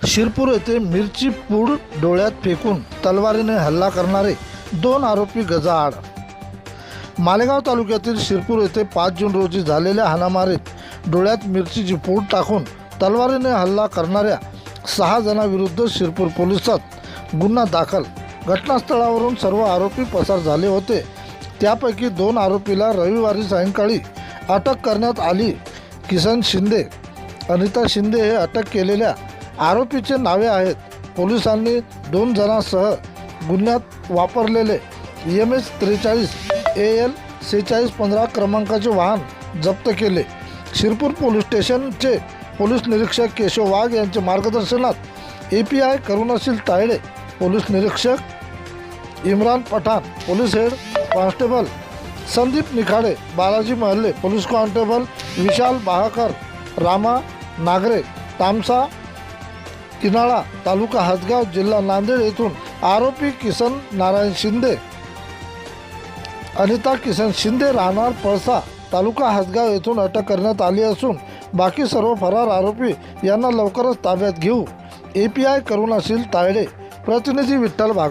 शिरपूर येथे मिरची पूड डोळ्यात फेकून तलवारीने हल्ला करणारे 2 आरोपी गजाआड। मालेगाव तालुक्यातील शिरपूर येथे 5 जून रोजी झालेल्या हाणामारीत डोळ्यात मिरचीची पूड टाकून तलवारीने हल्ला करणाऱ्या 6 जणांविरुद्ध शिरपूर पोलिसात गुन्हा दाखल। घटनास्थळावरून सर्व आरोपी पसार झाले होते। त्यापैकी 2 आरोपीला रविवारी सायंकाळी अटक करण्यात आली। किसन शिंदे, अनिता शिंदे हे अटक केलेल्या आरोपीचे नावे आहेत। पोलिसांनी 2 जणांसह गुन्ह्यात वापरलेले MS 43 AL 4615 क्रमांकाचे वाहन जप्त केले। शिरपूर पोलीस स्टेशनचे पोलीस निरीक्षक केशव वाघ यांच्या मार्गदर्शनात API करुणाशील तायडे, पोलीस निरीक्षक Imran Pathan, police head constable Sandeep Nikhade, Balaji Mahalle, police constable Vishal Bahakar, Rama Nagre, Tamsa Kinala, taluka Hadgaon, जिल्हा नांदेड येथून आरोपी किसन नारायण शिंदे, अनिता किसन शिंदे राहणार पळसा, तालुका हदगाव येथून अटक करण्यात आली असून बाकी सर्व फरार आरोपी यांना लवकरच ताब्यात घेऊ। API करुणाशील तायडे, प्रतिनिधी विठ्ठल भाग।